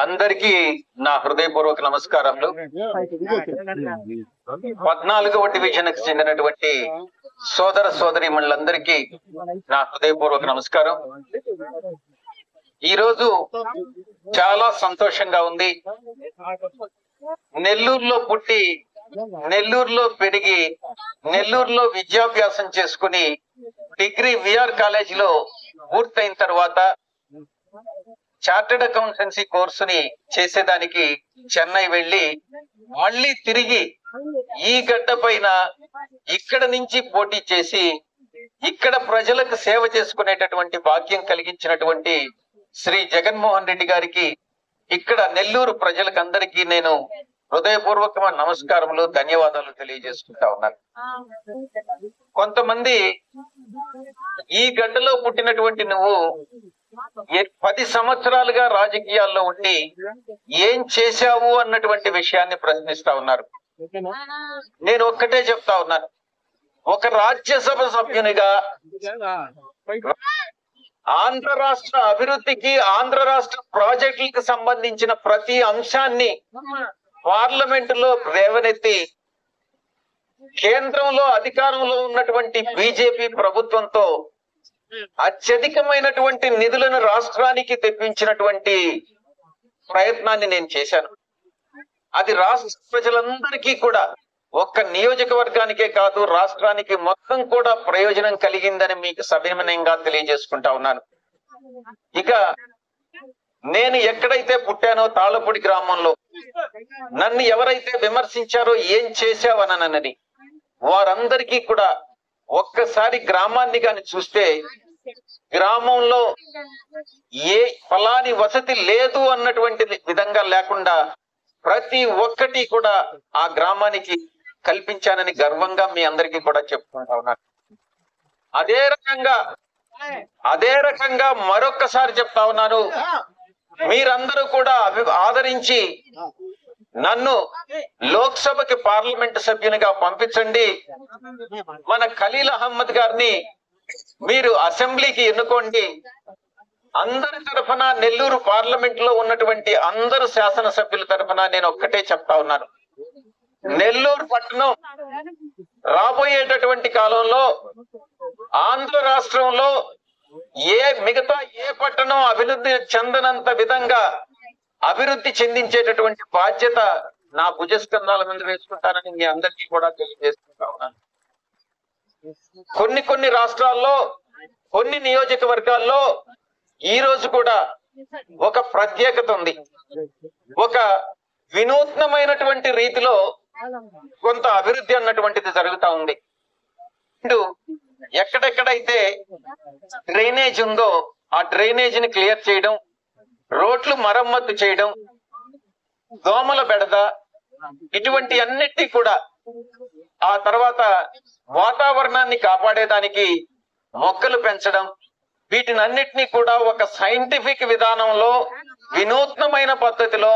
అందరికీ నా హృదయపూర్వక నమస్కారములు. 14వ డివిజన్ కు చెందినటువంటి సోదర సోదరీమణులందరికీ నా హృదయపూర్వక నమస్కారం. ఈ రోజు చాలా సంతోషంగా ఉంది. నెల్లూరులో పుట్టి, నెల్లూరులో పెరిగి, నెల్లూరులో విద్యాభ్యాసం చేసుకుని డిగ్రీ విఆర్ కాలేజీలో పూర్తయిన తర్వాత చార్టెడ్ అకౌంటెన్సీ కోర్సుని చేసేదానికి చెన్నై వెళ్ళి మళ్ళీ తిరిగి ఈ గడ్డ పైన ఇక్కడ నుంచి పోటీ చేసి ఇక్కడ ప్రజలకు సేవ చేసుకునేటటువంటి భాగ్యం కలిగించినటువంటి శ్రీ జగన్మోహన్ రెడ్డి గారికి, ఇక్కడ నెల్లూరు ప్రజలకందరికీ నేను హృదయపూర్వకమైన నమస్కారములు, ధన్యవాదాలు తెలియజేసుకుంటా ఉన్నాను. కొంతమంది ఈ గడ్డలో పుట్టినటువంటి నువ్వు 10 సంవత్సరాలుగా రాజకీయాల్లో ఉండి ఏం చేశావు అన్నటువంటి విషయాన్ని ప్రశ్నిస్తా ఉన్నారు. నేను ఒక్కటే చెప్తా ఉన్నాను, ఒక రాజ్యసభ సభ్యునిగా ఆంధ్ర రాష్ట్ర అభివృద్ధికి, ఆంధ్ర రాష్ట్ర ప్రాజెక్టులకు సంబంధించిన ప్రతి అంశాన్ని పార్లమెంటులో లేవనెత్తి కేంద్రంలో అధికారంలో ఉన్నటువంటి బీజేపీ ప్రభుత్వంతో అత్యధికమైనటువంటి నిధులను రాష్ట్రానికి తెప్పించినటువంటి ప్రయత్నాన్ని నేను చేశాను. అది రాష్ట్ర ప్రజలందరికీ కూడా, ఒక్క నియోజకవర్గానికే కాదు రాష్ట్రానికి మొత్తం కూడా ప్రయోజనం కలిగిందని మీకు సవినయంగా తెలియజేసుకుంటా ఉన్నాను. ఇక నేను ఎక్కడైతే పుట్టానో తాళ్ళపూడి గ్రామంలో నన్ను ఎవరైతే విమర్శించారో ఏం చేశావనని వారందరికీ కూడా ఒక్కసారి గ్రామాన్ని గాని చూస్తే గ్రామంలో ఏ ఫలాని వసతి లేదు అన్నటువంటి విధంగా లేకుండా ప్రతి ఒక్కటి కూడా ఆ గ్రామానికి కల్పించానని గర్వంగా మీ అందరికీ కూడా చెప్పుకుంటా ఉన్నాను. అదే రకంగా మరొక్కసారి చెప్తా ఉన్నాను, మీరందరూ కూడా ఆదరించి నన్ను లోక్సభకి పార్లమెంట్ సభ్యునిగా పంపించండి. మన ఖలీల్ అహ్మద్ గారిని మీరు అసెంబ్లీకి ఎన్నుకోండి. అందరి తరఫున, నెల్లూరు పార్లమెంట్ లో ఉన్నటువంటి అందరు శాసనసభ్యుల తరఫున నేను ఒక్కటే చెప్తా ఉన్నాను, నెల్లూరు పట్టణం రాబోయేటటువంటి కాలంలో ఆంధ్ర రాష్ట్రంలో మిగతా ఏ పట్టణం అభివృద్ధి చెందనంత విధంగా అభివృద్ధి చెందించేటటువంటి బాధ్యత నా భుజస్కంధాల మీద వేసుకుంటానని మీ అందరికీ కూడా తెలియజేసుకుంటా ఉన్నాను. కొన్ని రాష్ట్రాల్లో, కొన్ని నియోజకవర్గాల్లో ఈ రోజు కూడా ఒక ప్రత్యేకత ఉంది. ఒక వినూత్నమైనటువంటి రీతిలో కొంత అభివృద్ధి అన్నటువంటిది జరుగుతూ ఉంది. ఎక్కడెక్కడైతే డ్రైనేజ్ ఉందో ఆ డ్రైనేజీని క్లియర్ చేయడం, రోడ్లు మరమ్మతు చేయడం, దోమల బెడద, ఇటువంటి అన్నిటి కూడా, ఆ తర్వాత వాతావరణాన్ని కాపాడేదానికి మొక్కలు పెంచడం, వీటినన్నిటినీ కూడా ఒక సైంటిఫిక్ విధానంలో వినూత్నమైన పద్ధతిలో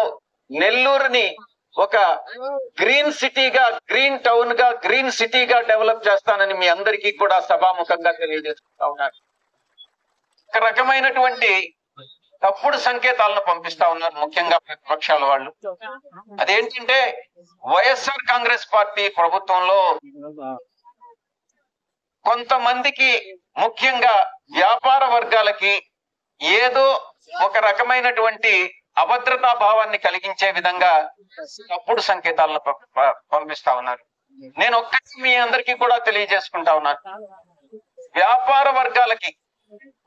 నెల్లూరుని ఒక గ్రీన్ సిటీగా, గ్రీన్ టౌన్ గా, గ్రీన్ సిటీగా డెవలప్ చేస్తానని మీ అందరికీ కూడా సభాముఖంగా తెలియజేసుకుంటా ఉన్నారు. ఒక రకమైనటువంటి తప్పుడు సంకేతాలను పంపిస్తా ఉన్నారు, ముఖ్యంగా ప్రతిపక్షాల వాళ్ళు. అదేంటంటే వైఎస్ఆర్ కాంగ్రెస్ పార్టీ ప్రభుత్వంలో కొంతమందికి, ముఖ్యంగా వ్యాపార వర్గాలకి ఏదో ఒక రకమైనటువంటి అభద్రతా భావాన్ని కలిగించే విధంగా తప్పుడు సంకేతాలను పంపిస్తా ఉన్నారు. నేను ఒక్కటి మీ అందరికీ కూడా తెలియజేసుకుంటా ఉన్నాను, వ్యాపార వర్గాలకి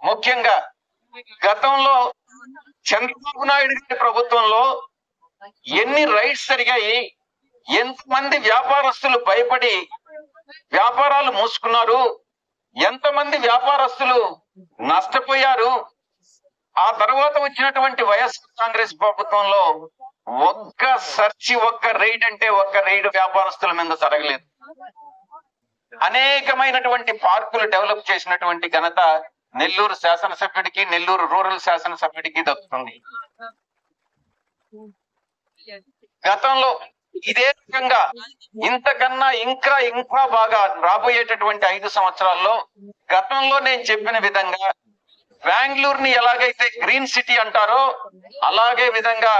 ముఖ్యంగా గతంలో చంద్రబాబు నాయుడు గారి ప్రభుత్వంలో ఎన్ని రైడ్స్ జరిగాయి, ఎంతమంది వ్యాపారస్తులు భయపడి వ్యాపారాలు మూసుకున్నారు, ఎంతమంది వ్యాపారస్తులు నష్టపోయారు. ఆ తర్వాత వచ్చినటువంటి వైఎస్ఆర్ కాంగ్రెస్ ప్రభుత్వంలో ఒక్క రైడ్ అంటే ఒక్క రైడ్ వ్యాపారస్తుల మీద జరగలేదు. అనేకమైనటువంటి పార్కులు డెవలప్ చేసినటువంటి ఘనత నెల్లూరు శాసనసభ్యుడికి, నెల్లూరు రూరల్ శాసనసభ్యుడికి దక్కుతుంది. గతంలో ఇదే రకంగా ఇంతకన్నా ఇంకా బాగా రాబోయేటటువంటి 5 సంవత్సరాల్లో గతంలో నేను చెప్పిన విధంగా బెంగళూరుని ఎలాగైతే గ్రీన్ సిటీ అంటారో అలాగే విధంగా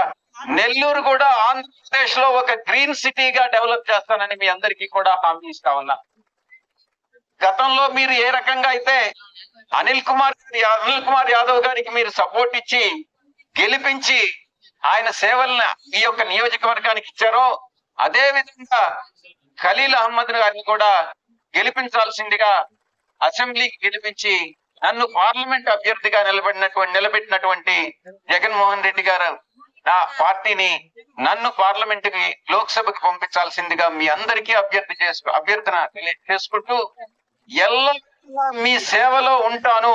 నెల్లూరు కూడా ఆంధ్రప్రదేశ్ లో ఒక గ్రీన్ సిటీగా డెవలప్ చేస్తానని మీ అందరికీ కూడా హామీ ఇస్తా ఉన్నా. గతంలో మీరు ఏ రకంగా అయితే అనిల్ కుమార్ యాదవ్ గారికి మీరు సపోర్ట్ ఇచ్చి గెలిపించి ఆయన సేవలను ఈ యొక్క నియోజకవర్గానికి ఇచ్చారో అదే విధంగా ఖలీల్ అహ్మద్ గారిని కూడా గెలిపించాల్సిందిగా అసెంబ్లీకి గెలిపించి నన్ను పార్లమెంట్ అభ్యర్థిగా నిలబెట్టినటువంటి జగన్మోహన్ రెడ్డి గారు నా పార్టీని నన్ను పార్లమెంట్ కి లోక్సభకి పంపించాల్సిందిగా మీ అందరికీ అభ్యర్థన చేసుకుంటూ మీ సేవలో ఉంటాను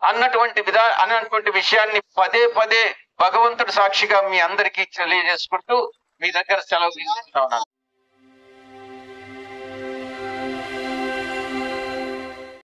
అన్నటువంటి విషయాన్ని పదే పదే భగవంతుడి సాక్షిగా మీ అందరికీ తెలియజేసుకుంటూ మీ దగ్గర సెలవు తీసుకుంటా ఉన్నాను.